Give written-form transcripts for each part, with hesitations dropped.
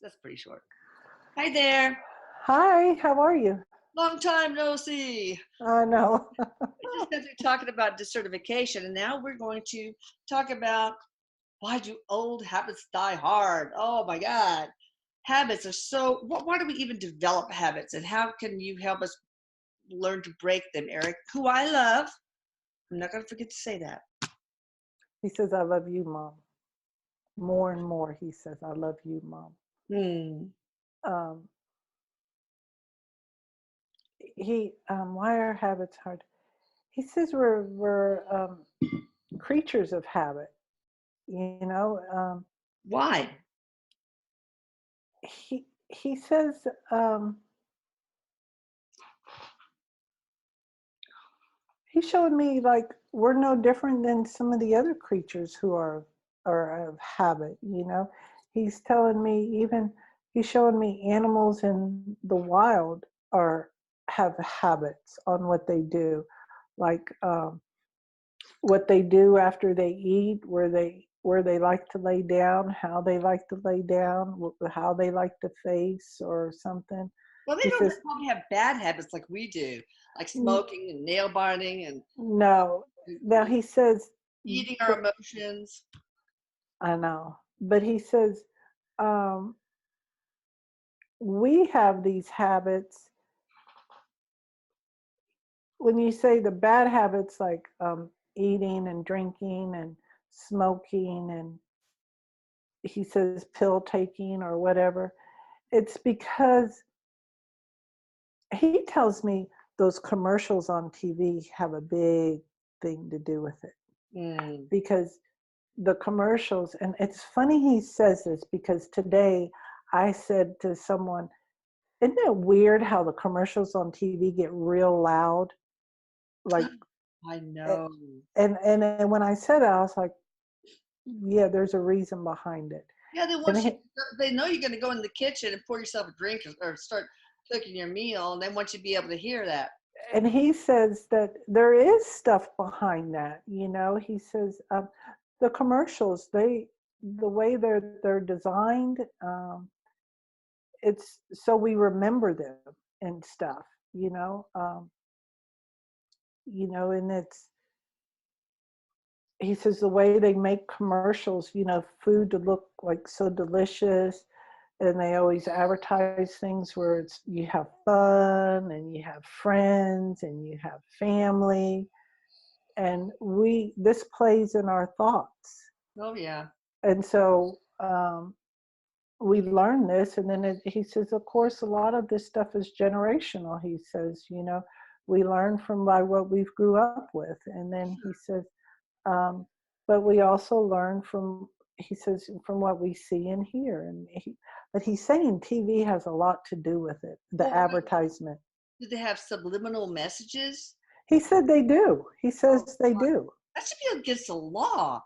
That's pretty short. Hi there. Hi, how are you? Long time no see. I know. We just got through talking about desertification, and now we're going to talk about why do old habits die hard? Oh my God. Habits are so, why do we even develop habits? And how can you help us learn to break them, Erik? Who I love. I'm not going to forget to say that. He says, I love you, Mom. More and more, he says, I love you, Mom. Hmm. Um, why are habits hard? He says we're creatures of habit. You know, Why? he says he's showing me like we're no different than some of the other creatures who are of habit. He's telling me he's showing me animals in the wild are have habits on what they do, like what they do after they eat, where they like to lay down, how they like to lay down, how they like to face or something. Well, they He don't says, probably have bad habits like we do, like smoking and nail biting and no. Now he says, eating our but emotions. I know, but he says, um, we have these habits. When you say the bad habits, like eating and drinking and smoking, and he says pill taking or whatever, it's because he tells me those commercials on TV have a big thing to do with it. Mm. Because the commercials, and it's funny he says this because today I said to someone, isn't it weird how the commercials on TV get real loud? Like, I know. and when I said it, I was like, yeah, there's a reason behind it. Yeah, And they know you're going to go in the kitchen and pour yourself a drink or start cooking your meal, and they want you to be able to hear that. he says that there is stuff behind that. He says the commercials, the way they're designed, it's so we remember them and stuff. You know, and he says the way they make commercials, food to look like so delicious, and they always advertise things where you have fun and you have friends and you have family, and this plays in our thoughts. Oh yeah. And so we learn this, and then he says, of course, a lot of this stuff is generational. He says, we learn from by what we've grew up with, and then he says, but we also learn from, he says, from what we see and hear. But he's saying TV has a lot to do with it, the Well, advertisement. do they have subliminal messages? He said they do. He Oh, says they do. that should be against the law.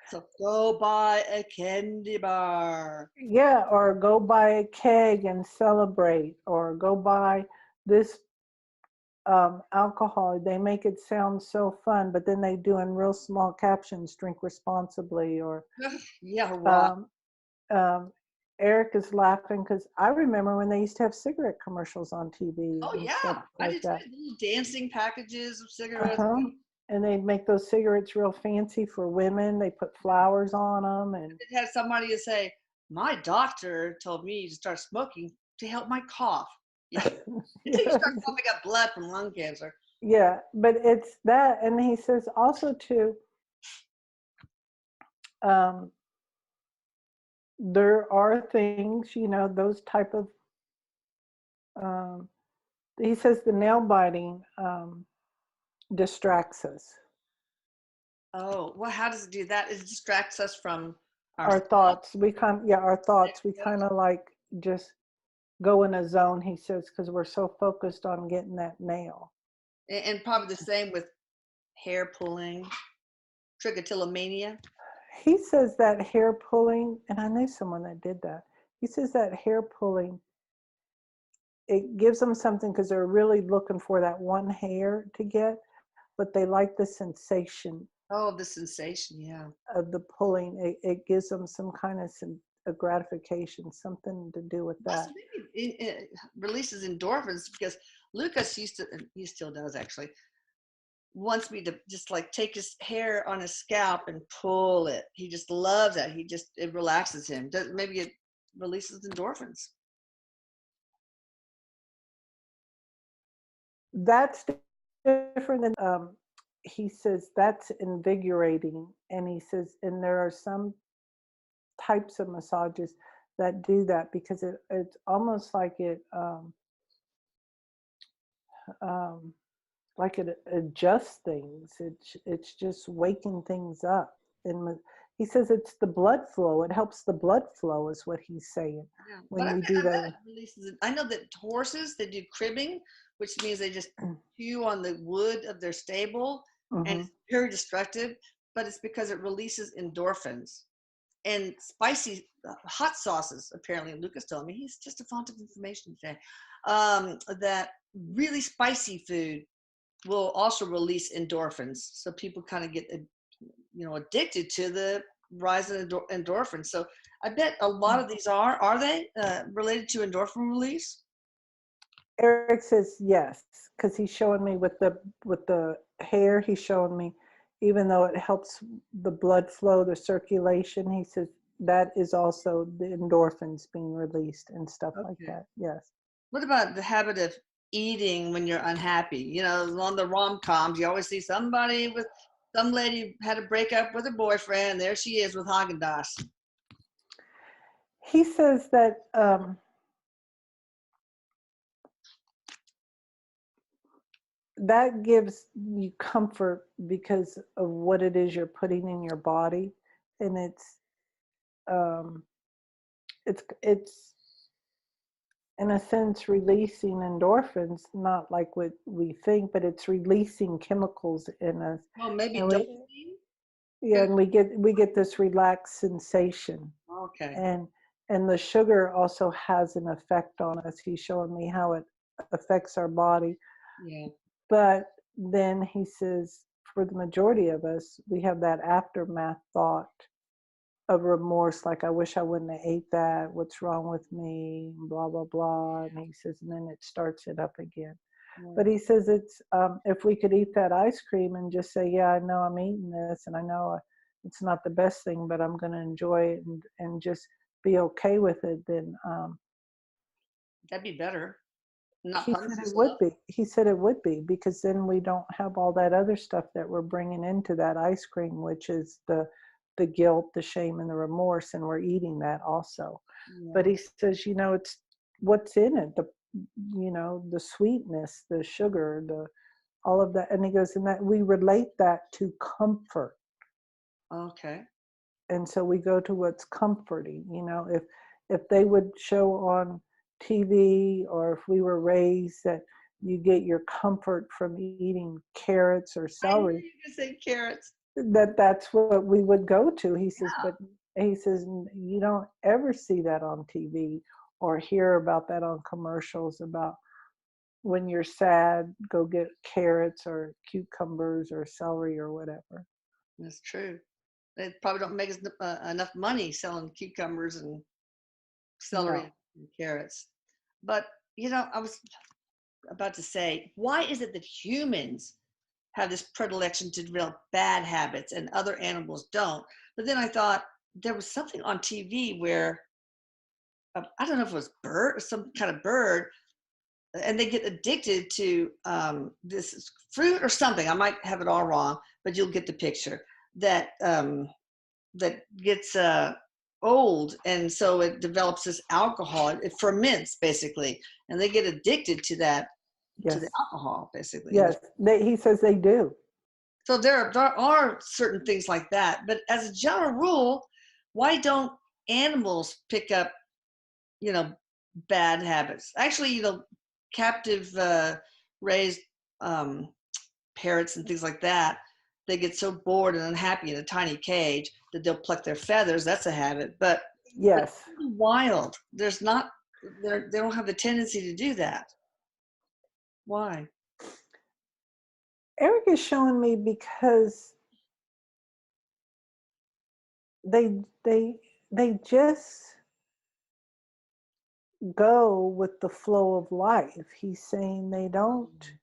So go buy a candy bar. Yeah, or go buy a keg and celebrate, or go buy this alcohol. They make it sound so fun, but then they do in real small captions, drink responsibly, or Yeah, right. um, um, Erik is laughing because I remember when they used to have cigarette commercials on TV Oh and yeah, stuff I like did that. little dancing packages of cigarettes. Uh-huh. And they'd make those cigarettes real fancy for women. They put flowers on them, and It had somebody to say, "My doctor told me to start smoking to help my cough." Yeah, until you start yes, coughing up blood from lung cancer. yeah. But it's that, and he says also too. Um, there are things, those type of. Um, he says the nail biting distracts us. Oh, well, how does it do that? It distracts us from our Our thoughts. thoughts, our thoughts. We kind of like just go in a zone. He says because we're so focused on getting that nail. And probably the same with hair pulling, trichotillomania. He says that hair pulling, and I knew someone that did that. He says that hair pulling, it gives them something because they're really looking for that one hair to get, but they like the sensation Oh, the sensation, yeah. of the pulling. It gives them some kind of a gratification, something to do with Plus, that. maybe it releases endorphins because Lucas used to, and he still does actually, wants me to just like take his hair on his scalp and pull it. He just loves that. It relaxes him. Maybe it releases endorphins. That's different than he says that's invigorating, and he says, and there are some types of massages that do that because it's almost um, like it adjusts things. It's just waking things up. And he says it's the blood flow. It helps the blood flow, is what he's saying Yeah, but when we do I bet that. it releases it. I know that horses, they do cribbing, which means they just chew on the wood of their stable, and Hmm. it's very destructive. But it's because it releases endorphins and spicy hot sauces. Apparently, Lucas told me, he's just a font of information today. That really spicy food will also release endorphins, so people kind of get addicted to the rise in endorphins. So I bet a lot of these are they related to endorphin release? Eric says yes, because he's showing me with the hair. He's showing me, even though it helps the blood flow, the circulation. He says that is also the endorphins being released and stuff like Okay. that. Yes. What about the habit of eating when you're unhappy? On the rom-coms, you always see some lady had a breakup with her boyfriend. There she is with Haagen-Dazs. He says that that gives you comfort because of what it is you're putting in your body, and um, it's in a sense releasing endorphins, not like what we think, but it's releasing chemicals in us, Well, maybe and we dopamine. yeah, and we get this relaxed sensation, Okay. and the sugar also has an effect on us. He's showing me how it affects our body. Yeah. But then he says, for the majority of us, we have that aftermath thought of remorse, like, I wish I wouldn't have ate that. What's wrong with me? Blah, blah, blah. And he says, and then it starts it up again. Yeah. But he says it's, if we could eat that ice cream and just say, yeah, I know I'm eating this, and I know it's not the best thing, but I'm going to enjoy it, and just be okay with it, then That'd be better. Not he punish said it would yourself. be. He said it would be, because then we don't have all that other stuff that we're bringing into that ice cream, which is the guilt, the shame, and the remorse, and we're eating that also. But Yeah. he says, it's what's in it, the sweetness, the sugar, the all of that. And he goes, and that we relate that to comfort. Okay. And so we go to what's comforting. If they would show on TV, or if we were raised that you get your comfort from eating carrots or I knew celery, you were gonna say carrots. that's what we would go to. He says, but he says, you don't ever see that on TV or hear about that on commercials about when you're sad, go get carrots or cucumbers or celery or whatever. That's true. They probably don't make enough money selling cucumbers and celery No. and carrots. But I was about to say, why is it that humans have this predilection to develop bad habits and other animals don't? But then I thought there was something on TV where I don't know if it was bird, some kind of bird, and they get addicted to this fruit or something. I might have it all wrong, but you'll get the picture. That gets old, and so it develops this alcohol. It ferments basically, and they get addicted to the Yes. alcohol basically. Yes. He says they do. So there are certain things like that, but as a general rule, why don't animals pick up you know bad habits? Actually, captive raised um, parrots and things like that, they get so bored and unhappy in a tiny cage that they'll pluck their feathers. That's a habit. But Yes. wild, there's not, they don't have the tendency to do that. Why? Eric is showing me because they they just go with the flow of life. He's saying they don't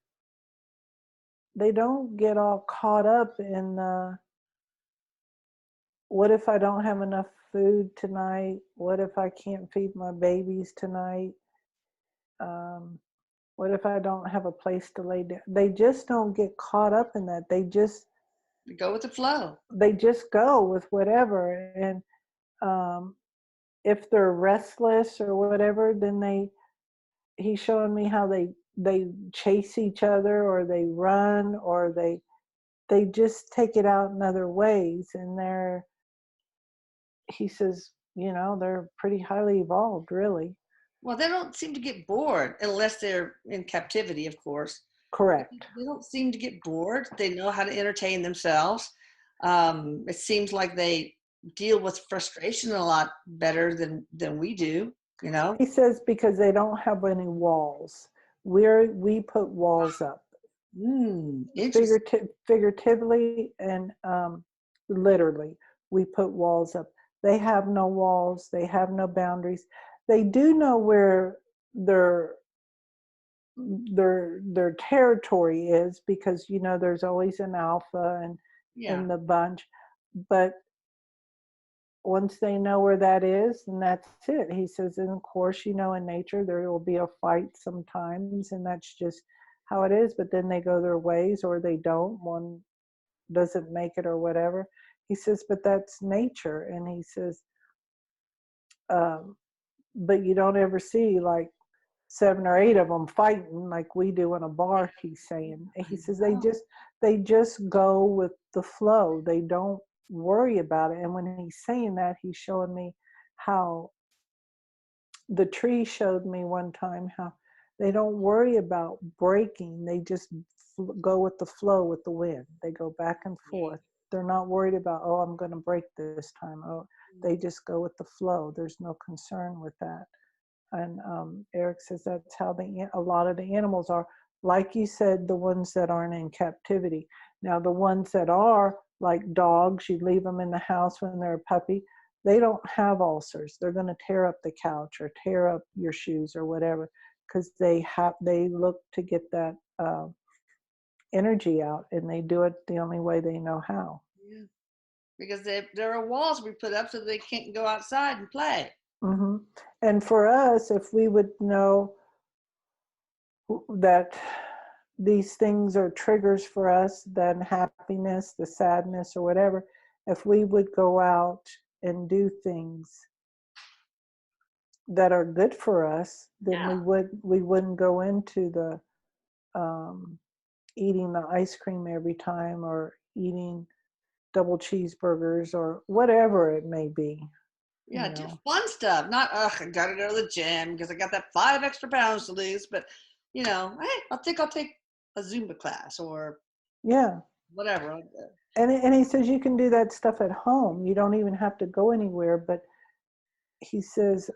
get all caught up in what if I don't have enough food tonight? What if I can't feed my babies tonight? Um, what if I don't have a place to lay down? They just don't get caught up in that. Go with the flow. They just go with whatever. And um, if they're restless or whatever, then he's showing me how they chase each other, or they run, or they just take it out in other ways. And he says, they're pretty highly evolved, really. Well, they don't seem to get bored unless they're in captivity, of course. Correct. They don't seem to get bored. They know how to entertain themselves. It seems like they deal with frustration a lot better than we do, you know? He says because they don't have any walls. We put walls up, Interesting. figuratively and literally. We put walls up. They have no walls. They have no boundaries. They do know where their their territory is, because there's always an alpha and Yeah. in the bunch. But once they know where that is, and that's it. He says, and of course, in nature there will be a fight sometimes, and that's just how it is. But then they go their ways, or they don't. One doesn't make it, or whatever. He says, but that's nature. And he says, um, but you don't ever see like 7 or 8 of them fighting like we do in a bar. He's saying. I He says know. they just go with the flow. They don't worry about it. And when he's saying that, he's showing me how the tree showed me one time how they don't worry about breaking. They just go with the flow, with the wind. They go back and forth. They're not worried about, oh, I'm going to break this time. Oh, they just go with the flow. There's no concern with that. And Erik says that's how a lot of the animals are. Like you said, the ones that aren't in captivity. Now, the ones that are, like dogs, you leave them in the house when they're a puppy, they don't have ulcers. They're going to tear up the couch or tear up your shoes or whatever, because they look to get that energy out, and they do it the only way they know how. Yeah. Because there are walls we put up so they can't go outside and play. Mm-hmm. And for us, if we would know that these things are triggers for us, then happiness, the sadness, or whatever, if we would go out and do things that are good for us, then Yeah. we wouldn't go into the um, eating the ice cream every time, or eating double cheeseburgers, or whatever it may be. Yeah, do fun stuff. Not, ugh, I gotta go to the gym because I got that 5 extra pounds to lose. But hey, I'll take a Zumba class or Yeah. whatever. And he says you can do that stuff at home. You don't even have to go anywhere. But he says,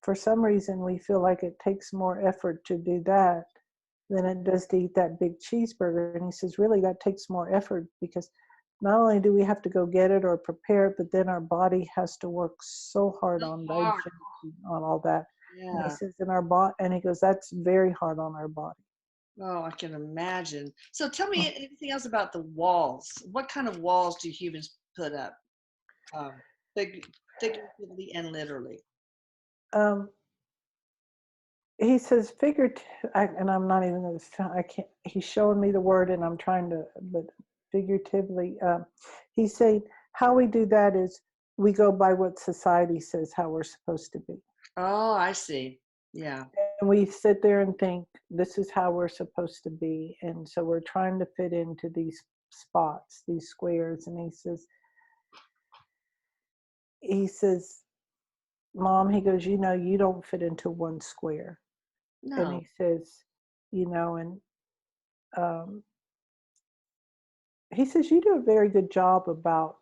for some reason, we feel like it takes more effort to do that than it does to eat that big cheeseburger. And he says, really, that takes more effort, because not only do we have to go get it or prepare it, but then our body has to work so hard So on hard. digestion, on all that. And he Yeah. says, in our body, and he goes, that's very hard on our body. Oh, I can imagine. So tell me anything else about the walls. What kind of walls do humans put up? Um, figuratively and literally. Um, he says and I'm not even going to, I can't, he's showing me the word and I'm trying to, but figuratively, he's saying how we do that is we go by what society says how we're supposed to be. Oh, I see. Yeah. And we sit there and think this is how we're supposed to be. And so we're trying to fit into these spots, these squares. And he says, Mom, he goes, you don't fit into one square. And No. he says, and um, he says, you do a very good job about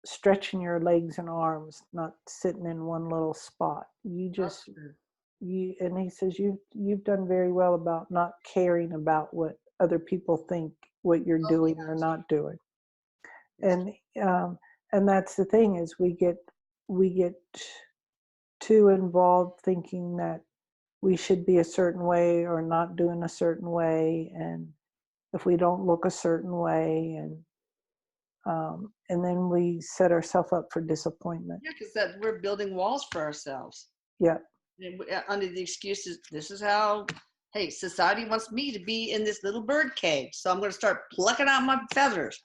stretching your legs and arms, not sitting in one little spot. That's true. And he says, you've done very well about not caring about what other people think, what you're Oh, doing or yeah. not doing. It's And And that's the thing is we get too involved thinking that we should be a certain way or not doing a certain way, and if we don't look a certain way, and then we set ourselves up for disappointment. Yeah, because that we're building walls for ourselves. Yeah. Under the excuses, this is how, hey, society wants me to be in this little bird cage, so I'm going to start plucking out my feathers.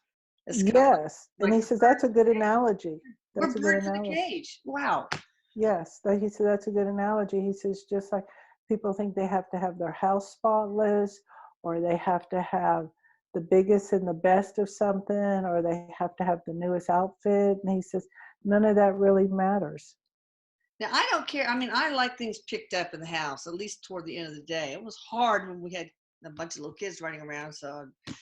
It's kind of Yes. And like he says that's a good analogy. we're That's a good birds in a analogy. cage. Wow. Yes, he said that's a good analogy. He says just like people think they have to have their house spotless, or they have to have the biggest and the best of something, or they have to have the newest outfit. And he says none of that really matters. Now, I don't care. I mean, I like things picked up in the house, at least toward the end of the day. It was hard when we had a bunch of little kids running around, so I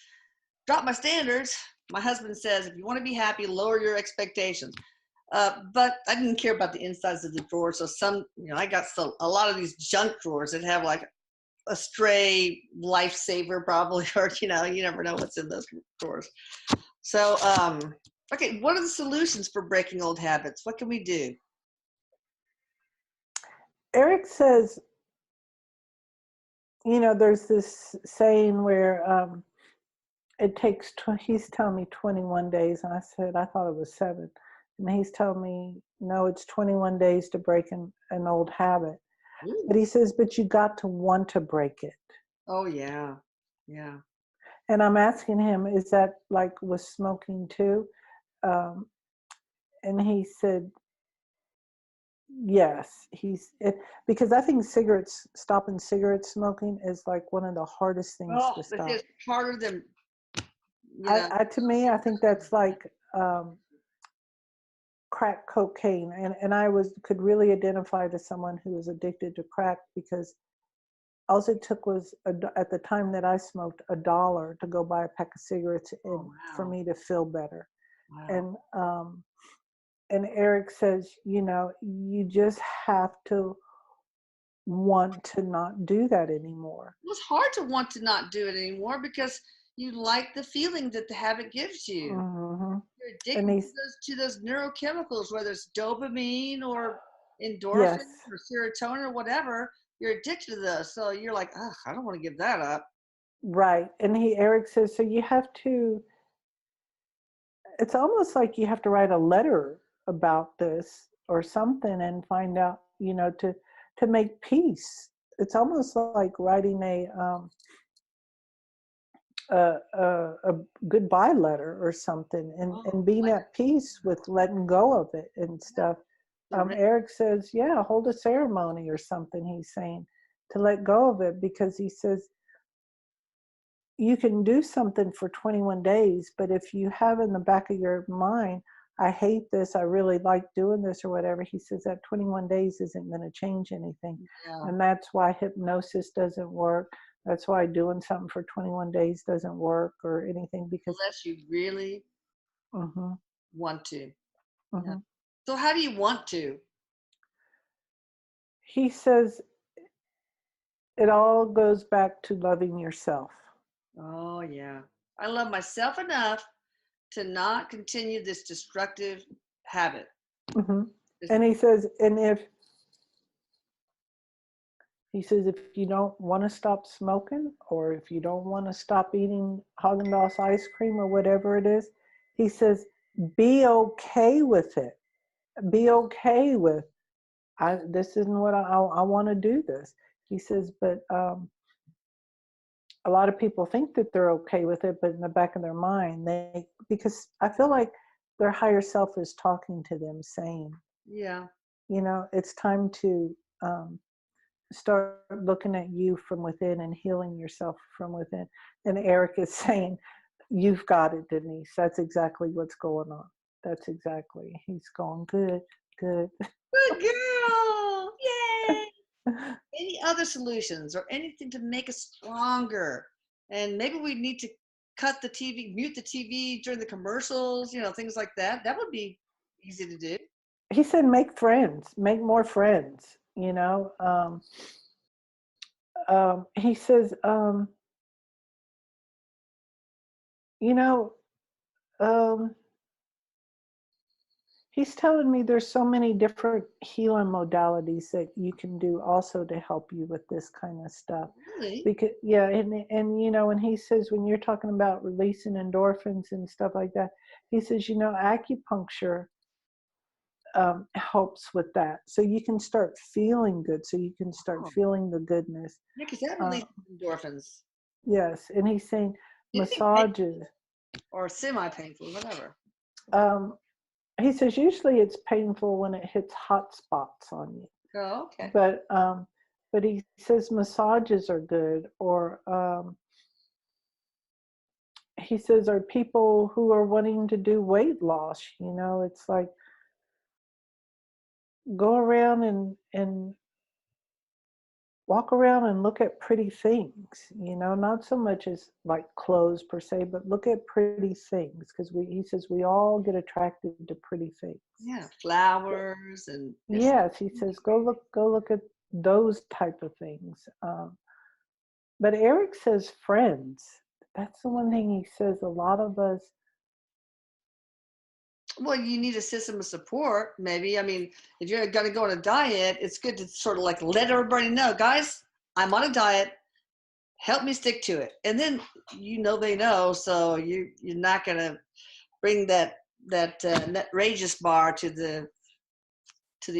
dropped my standards. My husband says, if you want to be happy, lower your expectations. But I didn't care about the insides of the drawers. So I got a lot of these junk drawers that have like a stray lifesaver probably, or, you never know what's in those drawers. So, okay, what are the solutions for breaking old habits? What can we do? Erik says, there's this saying where it takes, he's telling me 21 days. And I said, I thought it was 7. And he's telling me, no, it's 21 days to break an old habit. Ooh. But he says, but you got to want to break it. Oh, yeah. Yeah. And I'm asking him, is that like with smoking too? And he said, yes. Because I think stopping cigarette smoking is like one of the hardest things Oh, to it stop. is harder than, you know. To me, I think that's like crack cocaine. And I could really identify to someone who was addicted to crack, because all it took was at the time that I smoked $1 to go buy a pack of cigarettes Oh, for wow. me to feel better. Wow. And Erik says, you just have to want to not do that anymore. It was hard to want to not do it anymore because you like the feeling that the habit gives you. Hmm. You're And addicted to those neurochemicals, whether it's dopamine or yes, endorphin or serotonin or whatever. You're addicted to those. So you're like, ugh, I don't want to give that up. right. And Erik says, so you have to, it's almost like you have to write a letter about this or something and find out, to make peace. It's almost like writing a goodbye letter or something, and Oh, being like at peace with letting go of it and stuff. surrender. Erik says, yeah, hold a ceremony or something, he's saying, to let go of it, because he says you can do something for 21 days, but if you have in the back of your mind, I hate this, I really like doing this or whatever, he says that 21 days isn't going to change anything. Yeah. And that's why hypnosis doesn't work. That's why doing something for 21 days doesn't work or anything, because Unless you really mhm, want to. Yeah. mhm. So how do you want to? He says it all goes back to loving yourself. Oh, yeah. I love myself enough to not continue this destructive habit. Hmm. This, And he says, if you don't want to stop smoking, or if you don't want to stop eating Haagen-Dazs ice cream or whatever it is, he says, be okay with it. Be okay with, this isn't what I want to do this. He says, but a lot of people think that they're okay with it, but in the back of their mind, because I feel like their higher self is talking to them saying, yeah. it's time to start looking at you from within and healing yourself from within. And Erik is saying, you've got it, Denise. That's exactly what's going on. That's exactly. He's going, good, good. Good girl. Yay. Any other solutions or anything to make us stronger? And maybe we need to cut the TV, mute the TV during the commercials, things like that. That would be easy to do. He said, make friends, make more friends, he says, you know, um, he's telling me there's so many different healing modalities that you can do also to help you with this kind of stuff. Really? Because yeah, and you know, and he says when you're talking about releasing endorphins and stuff like that, he says, you know, acupuncture helps with that. So you can start feeling good. So you can start Oh, feeling the goodness. yeah, because that Uh, releases endorphins. yes, and he's saying Anything massages. painful or semi-painful, whatever. Um, he says usually it's painful when it hits hot spots on you, Oh, okay. but he says massages are good. Or he says are people who are wanting to do weight loss. You know, it's like go around and walk around and look at pretty things, you know, not so much as like clothes per se, but look at pretty things because he says we all get attracted to pretty things. Yeah, flowers and there's Yes, he says go look at those type of things. But Erik says friends. That's the one thing he says a lot of us. well, you need a system of support, maybe. I mean, if you're going to go on a diet, it's good to sort of like let everybody know, guys, I'm on a diet. Help me stick to it. And then they know, so you're not going to bring that outrageous bar to the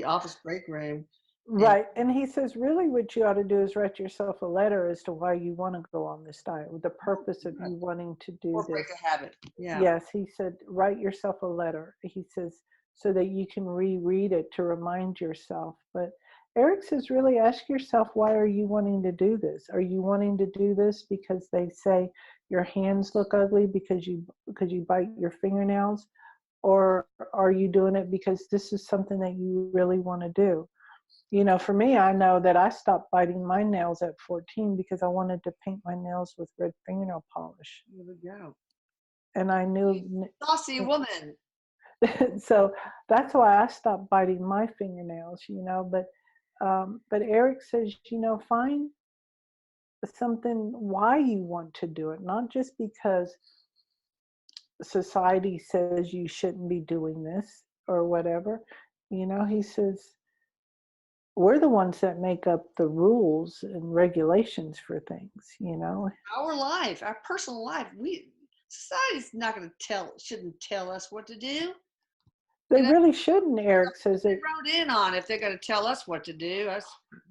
office break room and Right. And he says, really, what you ought to do is write yourself a letter as to why you want to go on this diet, with the purpose of you wanting to do or break this. a habit. Yeah. Yes, he said, write yourself a letter. He says, so that you can reread it to remind yourself. But Erik says, really ask yourself, why are you wanting to do this? Are you wanting to do this because they say your hands look ugly because you bite your fingernails? Or are you doing it because this is something that you really want to do? You know, for me, I know that I stopped biting my nails at 14 because I wanted to paint my nails with red fingernail polish. There we go. And I You knew, saucy woman. so that's why I stopped biting my fingernails, you know. But Erik says, you know, find something why you want to do it, not just because society says you shouldn't be doing this or whatever. You know, he says, we're the ones that make up the rules and regulations for things, you know. Our life, our personal life. Society's not going to shouldn't tell us what to do. They You know, really shouldn't, Erik says they it. wrote in on if they're going to tell us what to do.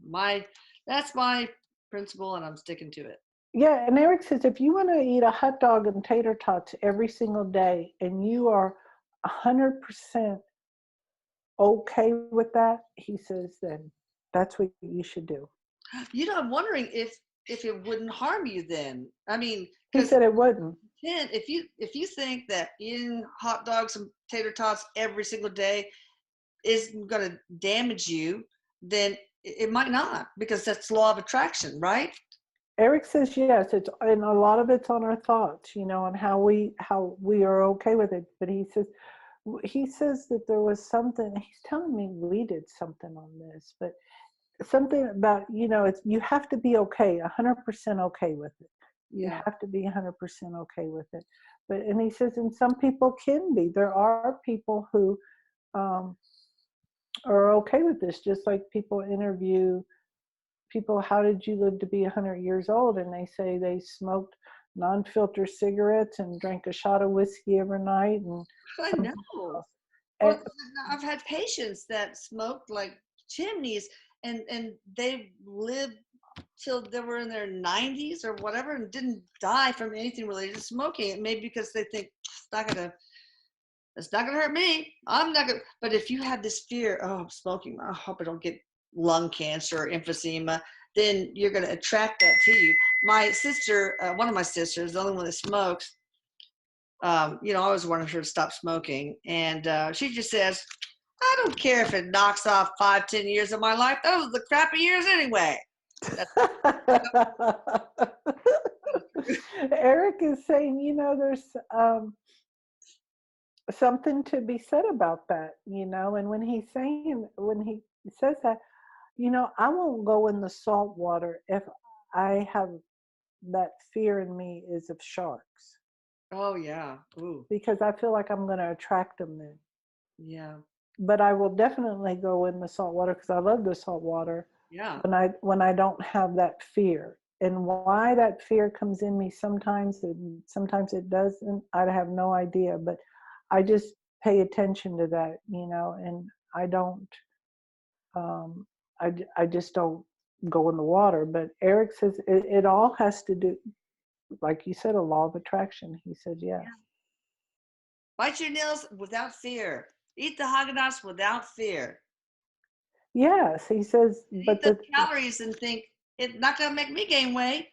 My that's my principle, and I'm sticking to it. Yeah, and Erik says if you want to eat a hot dog and tater tots every single day and you are 100% okay with that, he says, then that's what you should do. I'm wondering if it wouldn't harm you then. I mean, He because said it wouldn't. then if you think that eating hot dogs and tater tots every single day isn't going to damage you, then it might not, because that's law of attraction, right? Erik says yes, it's and a lot of it's on our thoughts, you know, and how we are okay with it. But he says that there was something. He's telling me we did something on this, but something about, you know, it's you have to be okay, 100% okay with it. You Yeah. have to be 100% okay with it. But and he says, and some people can be. There are people who um, are okay with this, just like people interview people, how did you live to be 100 years old? And they say they smoked non-filter cigarettes and drank a shot of whiskey every night and I something know. else. Well, And I've had patients that smoked like chimneys, and they lived till they were in their 90s or whatever, and didn't die from anything related to smoking. Maybe because they think it's not gonna hurt me. I'm not gonna. But if you have this fear, oh, I'm smoking, I hope I don't get lung cancer or emphysema, then you're gonna attract that to you. My sister, one of my sisters, the only one that smokes, I always wanted her to stop smoking, and she just says, "I don't care if it knocks off 5, 10 years of my life. Those are the crappy years anyway." That's Erik is saying, you know, there's something to be said about that, you know. And when he says that, you know, I won't go in the salt water if I have that fear in me is of sharks oh yeah, ooh, because I feel like I'm going to attract them then. yeah. but I will definitely go in the salt water because I love the salt water Yeah. when I don't have that fear. And why that fear comes in me sometimes and sometimes it doesn't, I have no idea. But I just pay attention to that, and I don't. Um, I just don't go in the water. But Eric says it all has to do, like you said, a law of attraction. He said yes. Yeah. Bite your nails without fear. Eat the Haagen-Dazs without fear. Yes, he says, Eat but the calories and think it's not going to make me gain weight.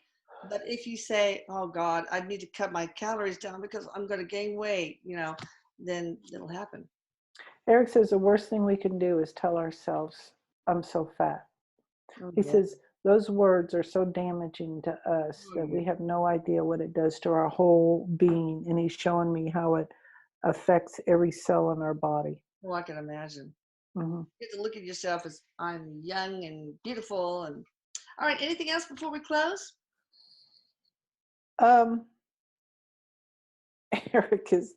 But if you say, "Oh God, I need to cut my calories down because I'm going to gain weight," then it'll happen. Eric says the worst thing we can do is tell ourselves, "I'm so fat." Oh He yeah. says those words are so damaging to us Oh that yeah. we have no idea what it does to our whole being. And he's showing me how it affects every cell in our body. Well, I can imagine. Hmm. You have to look at yourself as I'm young and beautiful. And all right, anything else before we close? Um, Eric is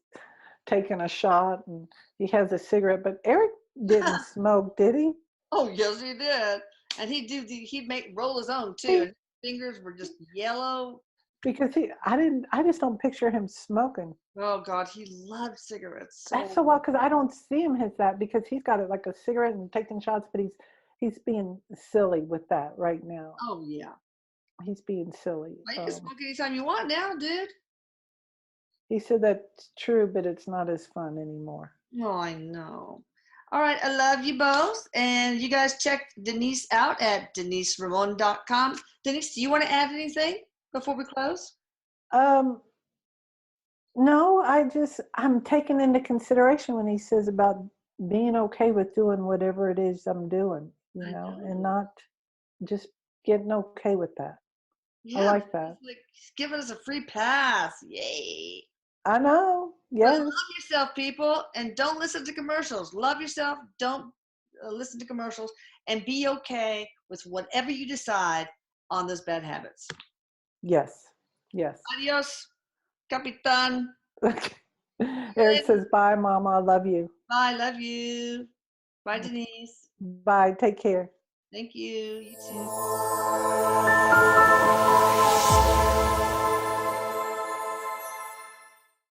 taking a shot and he has a cigarette, but Eric didn't smoke, did he? Oh yes, he did. And he'd make roll his own too. He And his fingers were just yellow. because I just don't picture him smoking. Oh God, he loved cigarettes That's so so much. wild because I don't see him as that because he's got it like a cigarette and taking shots, but he's being silly with that right now. Oh yeah. He's being silly. Well, you can smoke anytime you want now, dude. He said that's true, but it's not as fun anymore. Oh, I know. All right, I love you both. And you guys check Denise out at deniseramon.com. Denise, do you want to add anything before we close? Um, no, I'm taking into consideration when he says about being okay with doing whatever it is I'm doing, I and know. not just getting okay with that. I Yeah, like that. it's like he's giving us a free pass. Yay. I know. But Yes. love yourself, people, and don't listen to commercials. Love yourself. Don't listen to commercials, and be okay with whatever you decide on those bad habits. Yes. Yes. Adios, Capitan. Eric says, bye, Mama. I love you. Bye. Love you. Bye, Denise. Bye. Take care. Thank you. You too.